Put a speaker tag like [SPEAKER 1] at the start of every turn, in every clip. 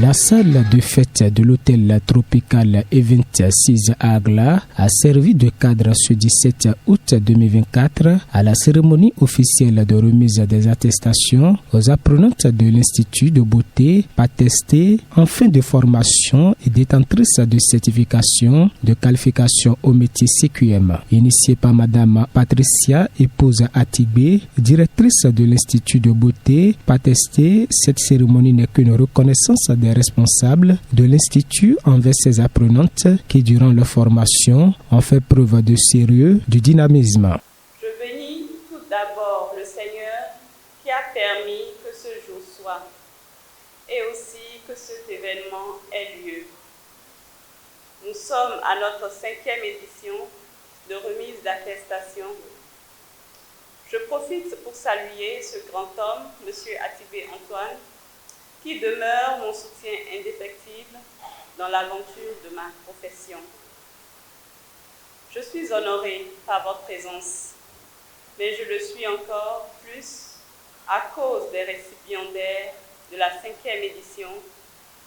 [SPEAKER 1] La salle de fête de l'hôtel Tropical Event 6 à Agla a servi de cadre ce 17 août 2024 à la cérémonie officielle de remise des attestations aux apprenantes de l'Institut de beauté attestées en fin de formation et détentrices de certification de qualification au métier CQM. Initiée par Madame Patricia, épouse Atibé, directrice de l'Institut de beauté attestée, cette cérémonie n'est qu'une reconnaissance des responsables de l'Institut envers ses apprenantes qui, durant leur formation, ont fait preuve de sérieux, de dynamisme.
[SPEAKER 2] Je bénis tout d'abord le Seigneur qui a permis que ce jour soit et aussi que cet événement ait lieu. Nous sommes à notre 5e édition de remise d'attestation. Je profite pour saluer ce grand homme, M. Atibé Antoine, qui demeure mon soutien indéfectible dans l'aventure de ma profession. Je suis honorée par votre présence, mais je le suis encore plus à cause des récipiendaires de la 5e édition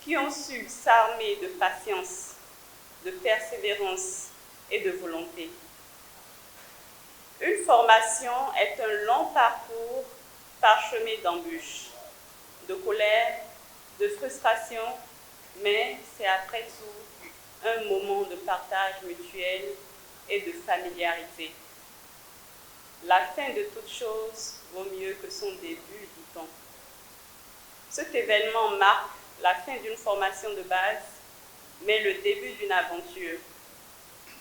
[SPEAKER 2] qui ont su s'armer de patience, de persévérance et de volonté. Une formation est un long parcours parsemé d'embûches, de colère, de frustration, mais c'est après tout un moment de partage mutuel et de familiarité. La fin de toute chose vaut mieux que son début, dit-on. Cet événement marque la fin d'une formation de base, mais le début d'une aventure,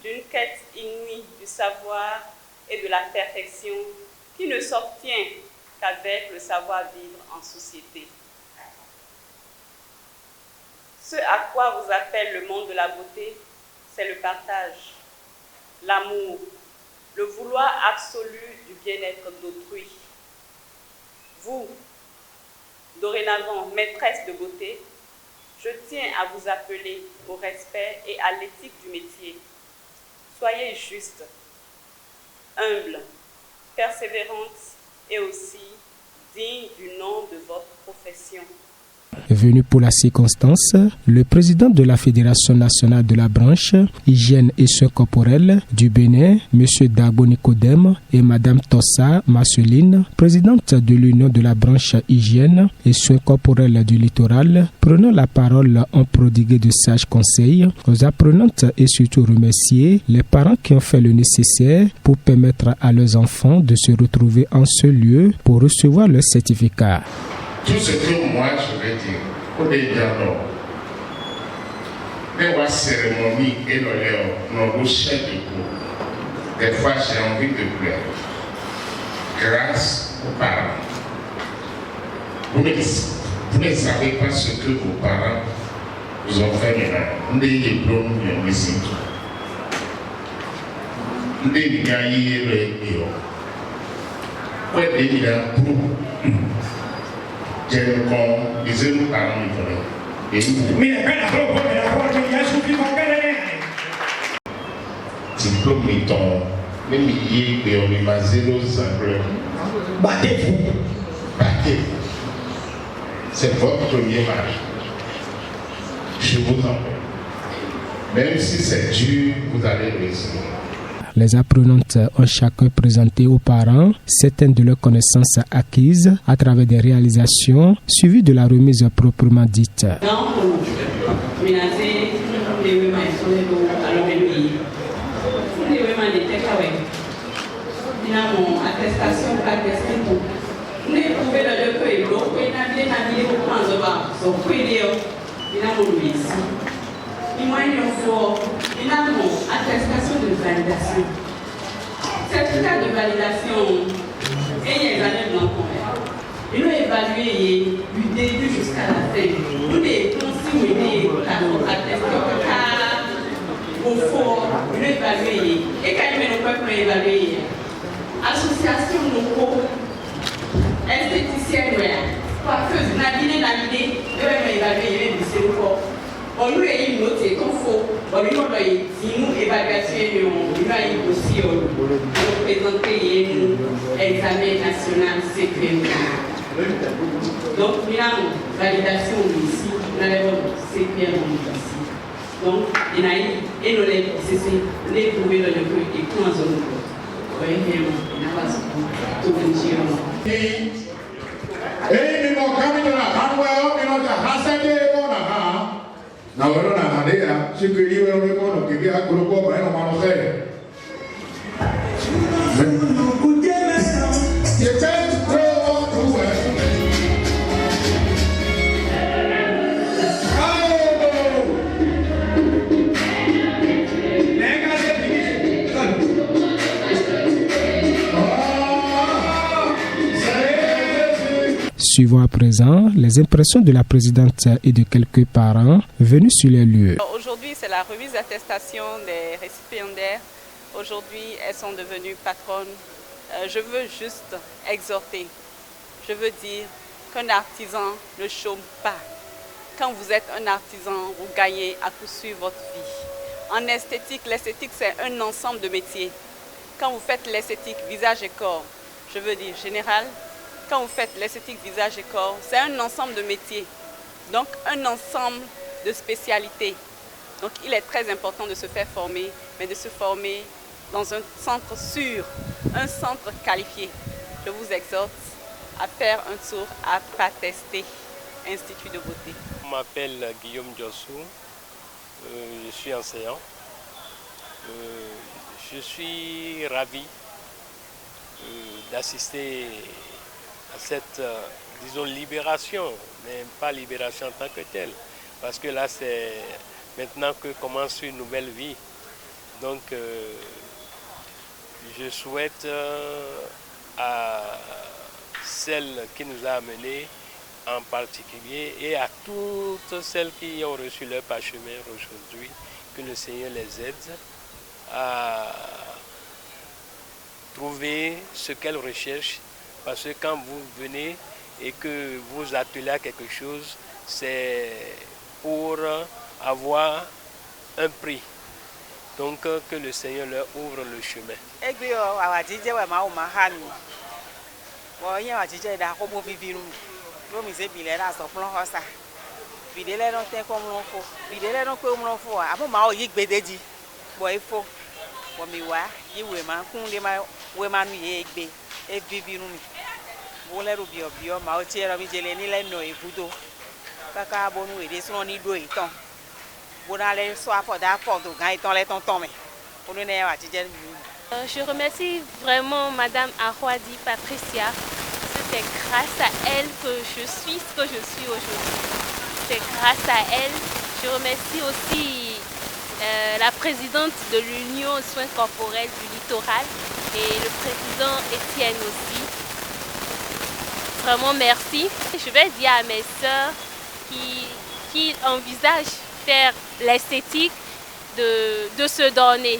[SPEAKER 2] d'une quête inouïe du savoir et de la perfection qui ne s'obtient qu'avec le savoir-vivre en société. Ce à quoi vous appelle le monde de la beauté, c'est le partage, l'amour, le vouloir absolu du bien-être d'autrui. Vous, dorénavant maîtresse de beauté, je tiens à vous appeler au respect et à l'éthique du métier. Soyez juste, humble, persévérante et aussi digne du nom de votre profession.
[SPEAKER 1] Venu pour la circonstance, le président de la Fédération nationale de la branche Hygiène et soins corporels du Bénin, M. Dabo Nicodème, et Mme Tossa Marceline, présidente de l'Union de la branche Hygiène et soins corporels du littoral, prenant la parole, ont prodigué de sages conseils aux apprenantes et surtout remercier les parents qui ont fait le nécessaire pour permettre à leurs enfants de se retrouver en ce lieu pour recevoir leur certificat.
[SPEAKER 3] Tout ce que moi je vais dire, au Bédiano, la cérémonie et nos chefs de cours, des fois j'ai envie de pleurer. Grâce aux parents. Vous ne savez pas ce que vos parents vous ont fait maintenant. Des diplômes, ici. Des gagnés, diplôme mettons, même il y a 0 battez-vous. C'est votre premier mariage. Je vous en prie. Même si c'est dur, vous allez réussir.
[SPEAKER 1] Les apprenantes ont chacun présenté aux parents certaines de leurs connaissances acquises à travers des réalisations suivies de la remise proprement dite.
[SPEAKER 2] Attestation de validation. Certificat de validation, et il y a des années de l'encontre. Ils ont évalué du début jusqu'à la fin. Nous les consignes, attestés au fort, ils ont évalué. Et quand ils ont évalué, association locaux, esthéticienne, coiffeuse, Nadine, ils ont évalué du fort. On nous a une note qu'on faut, on nous a une évaluation, on a aussi représenter un examen national CQM. Donc, nous avons validation ici, Donc, il y a une processus, les trouver le lieu et tout en zone.
[SPEAKER 1] Suivons à présent les impressions de la présidente et de quelques parents venus sur les lieux.
[SPEAKER 2] Aujourd'hui, c'est la remise d'attestation des récipiendaires. Aujourd'hui, elles sont devenues patronnes. Je veux juste exhorter. Je veux dire qu'un artisan ne chôme pas. Quand vous êtes un artisan, vous gagnez à poursuivre votre vie. En esthétique, l'esthétique, c'est un ensemble de métiers. Quand vous faites l'esthétique visage et corps, je veux dire général, quand vous faites l'esthétique visage et corps, c'est un ensemble de métiers, donc un ensemble de spécialités. Donc il est très important de se faire former, mais de se former dans un centre sûr, un centre qualifié. Je vous exhorte à faire un tour à Patesté, Institut de beauté.
[SPEAKER 4] Je m'appelle Guillaume Diossou, je suis enseignant. Je suis ravi d'assister à cette, disons, libération, mais pas libération en tant que telle. Parce que là, c'est maintenant que commence une nouvelle vie. Donc, je souhaite à celle qui nous a amenés en particulier et à toutes celles qui ont reçu leur parchemin aujourd'hui, que le Seigneur les aide à trouver ce qu'elles recherchent. Parce que quand vous venez et que vous attelez à quelque chose, c'est pour avoir un prix. Donc que le Seigneur leur ouvre le chemin.
[SPEAKER 5] Je remercie vraiment Madame Ahwadi Patricia. C'est grâce à elle que je suis ce que je suis aujourd'hui. C'est grâce à elle. Je remercie aussi la présidente de l'Union soins corporels du littoral et le président Étienne aussi. Vraiment merci. Je vais dire à mes sœurs qui envisagent faire l'esthétique de se donner.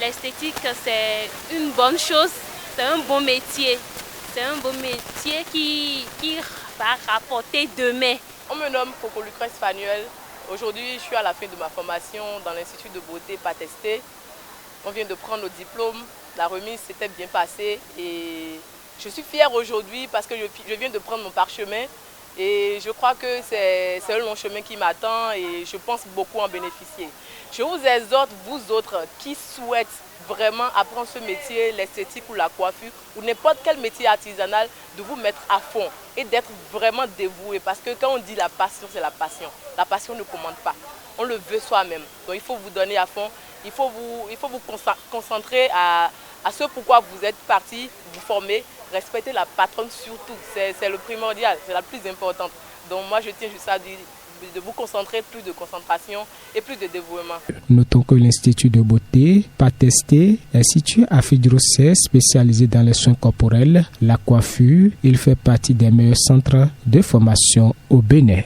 [SPEAKER 5] L'esthétique, c'est une bonne chose, c'est un bon métier. C'est un bon métier qui va rapporter demain.
[SPEAKER 6] On me nomme Coco Lucrèce Fanuel. Aujourd'hui, je suis à la fin de ma formation dans l'Institut de beauté Patesté. On vient de prendre nos diplômes. La remise s'était bien passée et je suis fière aujourd'hui parce que je viens de prendre mon parchemin. Et je crois que c'est un long chemin qui m'attend et je pense beaucoup en bénéficier. Je vous exhorte, vous autres qui souhaitent vraiment apprendre ce métier, l'esthétique ou la coiffure, ou n'importe quel métier artisanal, de vous mettre à fond et d'être vraiment dévoué. Parce que quand on dit la passion, c'est la passion. La passion ne commande pas. On le veut soi-même. Donc il faut vous donner à fond. Il faut vous concentrer à ce pourquoi vous êtes parti, vous former. Respecter la patronne surtout, c'est le primordial, c'est la plus importante. Donc moi je tiens juste à dire de vous concentrer, plus de concentration et plus de dévouement.
[SPEAKER 1] Notons que l'Institut de beauté Patesté est situé à Fidrosset, spécialisé dans les soins corporels, la coiffure. Il fait partie des meilleurs centres de formation au Bénin.